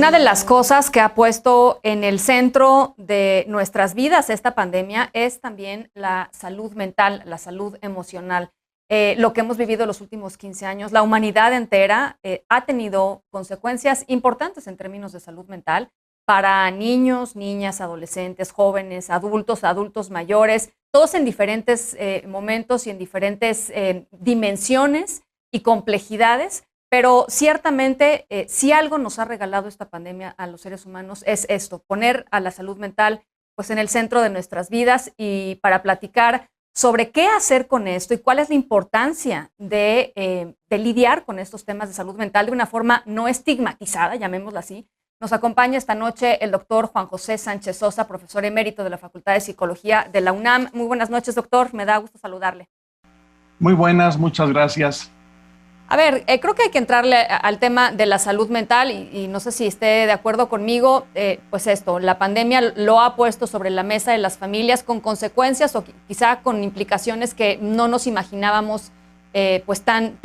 Una de las cosas que ha puesto en el centro de nuestras vidas esta pandemia es también la salud mental, la salud emocional. Lo que hemos vivido los últimos 15 años, la humanidad entera ha tenido consecuencias importantes en términos de salud mental para niños, niñas, adolescentes, jóvenes, adultos mayores, todos en diferentes momentos y en diferentes dimensiones y complejidades. Pero ciertamente, si algo nos ha regalado esta pandemia a los seres humanos es esto, poner a la salud mental pues, en el centro de nuestras vidas, y para platicar sobre qué hacer con esto y cuál es la importancia de lidiar con estos temas de salud mental de una forma no estigmatizada, llamémosla así. Nos acompaña esta noche el doctor Juan José Sánchez Sosa, profesor emérito de la Facultad de Psicología de la UNAM. Muy buenas noches, doctor. Me da gusto saludarle. Muy buenas, muchas gracias. A ver, creo que hay que entrarle al tema de la salud mental y no sé si esté de acuerdo conmigo, pues esto, la pandemia lo ha puesto sobre la mesa de las familias con consecuencias o quizá con implicaciones que no nos imaginábamos pues tan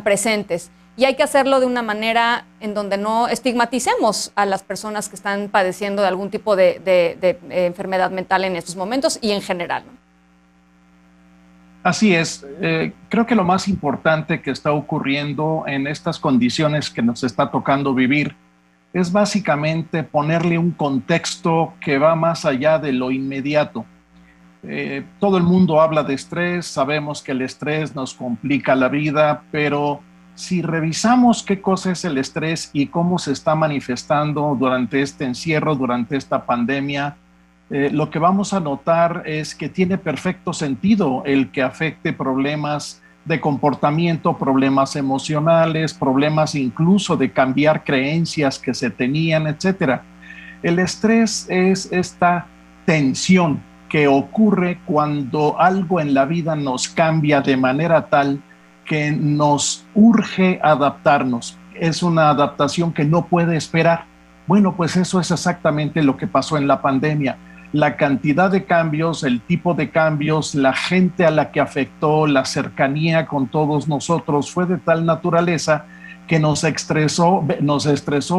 presentes. Y hay que hacerlo de una manera en donde no estigmaticemos a las personas que están padeciendo de algún tipo de enfermedad mental en estos momentos y en general, ¿no? Así es, creo que lo más importante que está ocurriendo en estas condiciones que nos está tocando vivir es básicamente ponerle un contexto que va más allá de lo inmediato. Todo el mundo habla de estrés, sabemos que el estrés nos complica la vida, pero si revisamos qué cosa es el estrés y cómo se está manifestando durante este encierro, durante esta pandemia, lo que vamos a notar es que tiene perfecto sentido el que afecte problemas de comportamiento, problemas emocionales, problemas incluso de cambiar creencias que se tenían, etc. El estrés es esta tensión que ocurre cuando algo en la vida nos cambia de manera tal que nos urge adaptarnos. Es una adaptación que no puede esperar. Bueno, pues eso es exactamente lo que pasó en la pandemia. La cantidad de cambios, el tipo de cambios, la gente a la que afectó, la cercanía con todos nosotros fue de tal naturaleza que nos estresó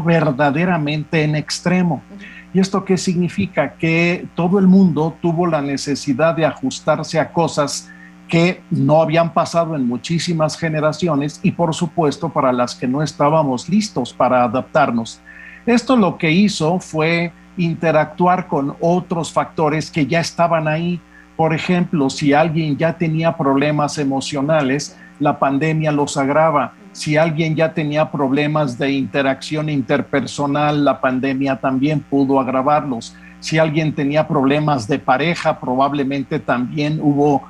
verdaderamente en extremo. ¿Y esto qué significa? Que todo el mundo tuvo la necesidad de ajustarse a cosas que no habían pasado en muchísimas generaciones y por supuesto para las que no estábamos listos para adaptarnos. Esto lo que hizo fue interactuar con otros factores que ya estaban ahí. Por ejemplo, si alguien ya tenía problemas emocionales, la pandemia los agrava. Si alguien ya tenía problemas de interacción interpersonal, la pandemia también pudo agravarlos. Si alguien tenía problemas de pareja, probablemente también hubo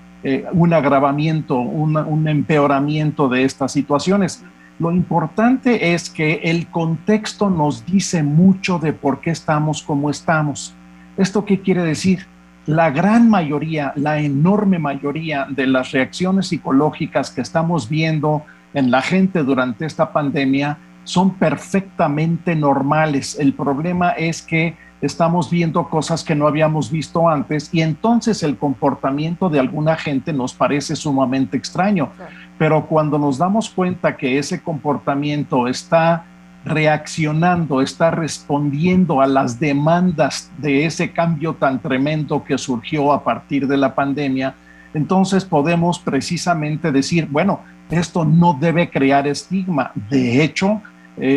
un agravamiento, un empeoramiento de estas situaciones. Lo importante es que el contexto nos dice mucho de por qué estamos como estamos. ¿Esto qué quiere decir? La gran mayoría, la enorme mayoría de las reacciones psicológicas que estamos viendo en la gente durante esta pandemia son perfectamente normales. El problema es que estamos viendo cosas que no habíamos visto antes y entonces el comportamiento de alguna gente nos parece sumamente extraño. Pero cuando nos damos cuenta que ese comportamiento está reaccionando, está respondiendo a las demandas de ese cambio tan tremendo que surgió a partir de la pandemia, entonces podemos precisamente decir, bueno, esto no debe crear estigma. De hecho,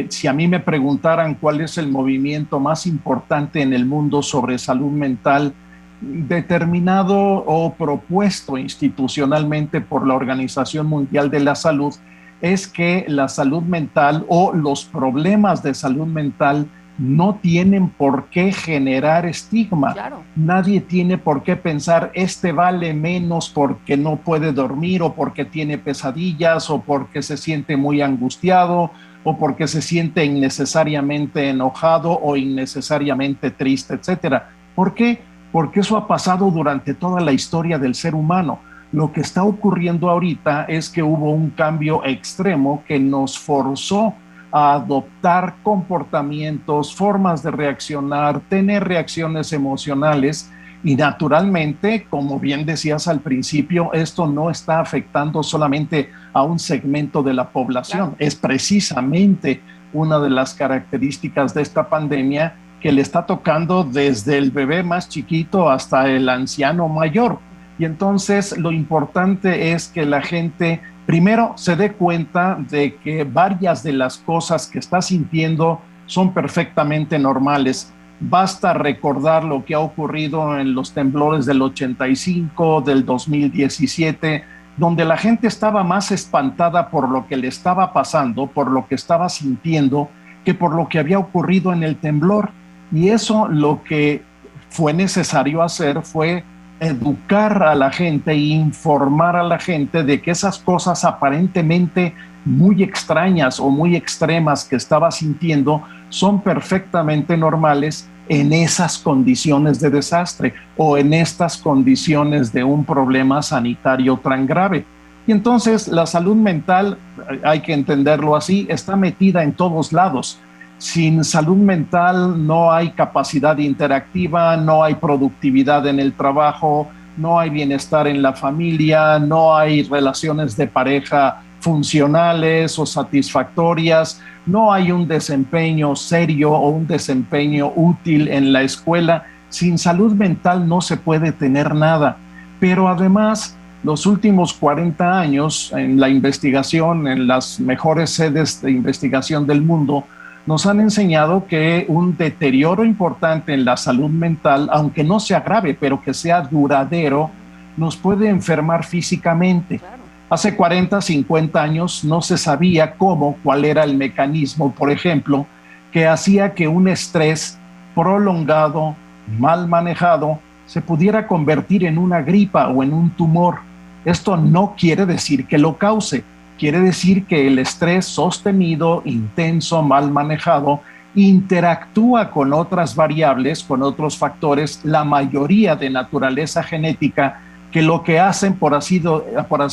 si a mí me preguntaran cuál es el movimiento más importante en el mundo sobre salud mental, determinado o propuesto institucionalmente por la Organización Mundial de la Salud, es que la salud mental o los problemas de salud mental no tienen por qué generar estigma. Claro. Nadie tiene por qué pensar, este vale menos porque no puede dormir o porque tiene pesadillas o porque se siente muy angustiado o porque se siente innecesariamente enojado o innecesariamente triste, etc. ¿Por qué? Porque eso ha pasado durante toda la historia del ser humano. Lo que está ocurriendo ahorita es que hubo un cambio extremo que nos forzó a adoptar comportamientos, formas de reaccionar, tener reacciones emocionales Y naturalmente, como bien decías al principio, esto no está afectando solamente a un segmento de la población. Claro. Es precisamente una de las características de esta pandemia que le está tocando desde el bebé más chiquito hasta el anciano mayor. Y entonces lo importante es que la gente primero se dé cuenta de que varias de las cosas que está sintiendo son perfectamente normales. Basta recordar lo que ha ocurrido en los temblores del 85, del 2017, donde la gente estaba más espantada por lo que le estaba pasando, por lo que estaba sintiendo, que por lo que había ocurrido en el temblor. Y eso lo que fue necesario hacer fue educar a la gente e informar a la gente de que esas cosas aparentemente muy extrañas o muy extremas que estaba sintiendo son perfectamente normales en esas condiciones de desastre o en estas condiciones de un problema sanitario tan grave. Y entonces la salud mental, hay que entenderlo así, está metida en todos lados. Sin salud mental no hay capacidad interactiva, no hay productividad en el trabajo, no hay bienestar en la familia, no hay relaciones de pareja funcionales o satisfactorias, no hay un desempeño serio o un desempeño útil en la escuela. Sin salud mental no se puede tener nada. Pero además, los últimos 40 años en la investigación, en las mejores sedes de investigación del mundo, nos han enseñado que un deterioro importante en la salud mental, aunque no sea grave, pero que sea duradero, nos puede enfermar físicamente. Claro. Hace 40, 50 años no se sabía cuál era el mecanismo, por ejemplo, que hacía que un estrés prolongado, mal manejado, se pudiera convertir en una gripa o en un tumor. Esto no quiere decir que lo cause. Quiere decir que el estrés sostenido, intenso, mal manejado, interactúa con otras variables, con otros factores, la mayoría de naturaleza genética, que lo que hacen, por así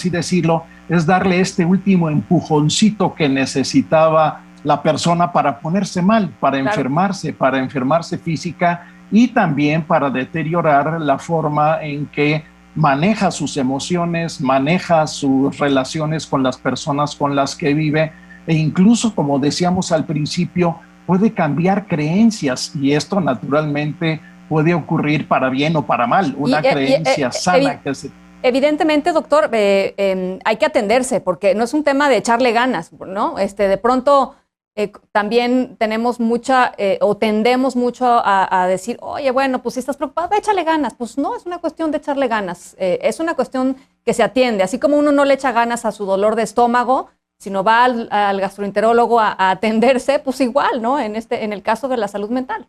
decirlo, es darle este último empujoncito que necesitaba la persona para ponerse mal, para enfermarse física y también para deteriorar la forma en que maneja sus emociones, maneja sus relaciones con las personas con las que vive e incluso, como decíamos al principio, puede cambiar creencias y esto naturalmente puede ocurrir para bien o para mal, una creencia sana que se... Evidentemente, doctor, hay que atenderse porque no es un tema de echarle ganas, ¿no? De pronto también tenemos o tendemos mucho a decir, oye, bueno, pues si estás preocupado, échale ganas. Pues no, es una cuestión de echarle ganas, es una cuestión que se atiende. Así como uno no le echa ganas a su dolor de estómago, sino va al gastroenterólogo a atenderse, pues igual, ¿no? En el caso de la salud mental.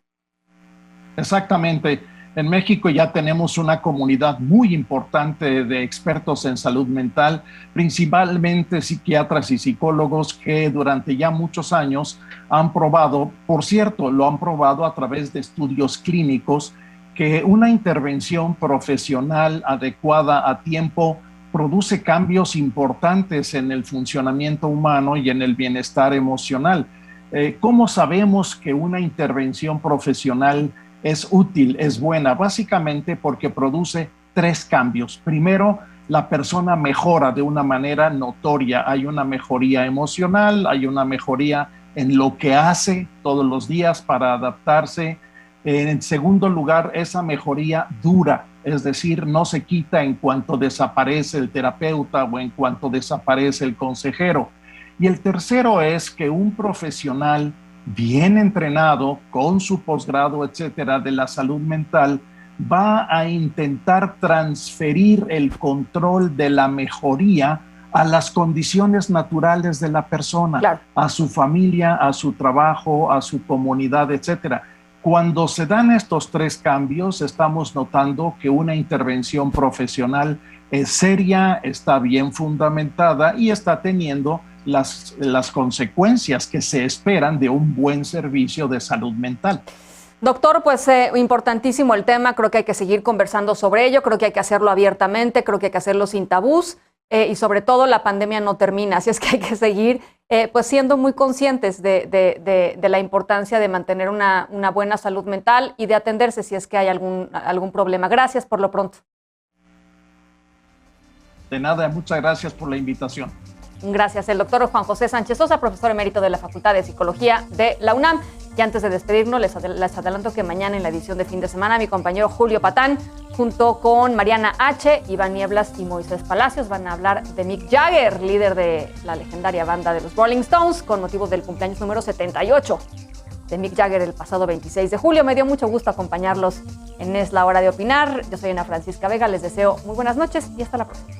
Exactamente. En México ya tenemos una comunidad muy importante de expertos en salud mental, principalmente psiquiatras y psicólogos que durante ya muchos años han probado, por cierto, lo han probado a través de estudios clínicos, que una intervención profesional adecuada a tiempo produce cambios importantes en el funcionamiento humano y en el bienestar emocional. ¿Cómo sabemos que una intervención profesional es útil, es buena? Básicamente porque produce 3 cambios. Primero, la persona mejora de una manera notoria. Hay una mejoría emocional, hay una mejoría en lo que hace todos los días para adaptarse. En segundo lugar, esa mejoría dura, es decir, no se quita en cuanto desaparece el terapeuta o en cuanto desaparece el consejero. Y el tercero es que un profesional bien entrenado, con su posgrado, etcétera, de la salud mental, va a intentar transferir el control de la mejoría a las condiciones naturales de la persona, claro, a su familia, a su trabajo, a su comunidad, etcétera. Cuando se dan estos 3 cambios, estamos notando que una intervención profesional es seria, está bien fundamentada y está teniendo las consecuencias que se esperan de un buen servicio de salud mental. Doctor, pues importantísimo el tema, creo que hay que seguir conversando sobre ello, creo que hay que hacerlo abiertamente, creo que hay que hacerlo sin tabús, y sobre todo la pandemia no termina, así es que hay que seguir pues siendo muy conscientes de la importancia de mantener una buena salud mental y de atenderse si es que hay algún problema. Gracias por lo pronto. De nada, muchas gracias por la invitación. Gracias. El doctor Juan José Sánchez Sosa, profesor emérito de la Facultad de Psicología de la UNAM. Y antes de despedirnos, les adelanto que mañana en la edición de fin de semana, mi compañero Julio Patán, junto con Mariana H., Iván Nieblas y Moisés Palacios, van a hablar de Mick Jagger, líder de la legendaria banda de los Rolling Stones, con motivo del cumpleaños número 78 de Mick Jagger el pasado 26 de julio. Me dio mucho gusto acompañarlos en Es la Hora de Opinar. Yo soy Ana Francisca Vega, les deseo muy buenas noches y hasta la próxima.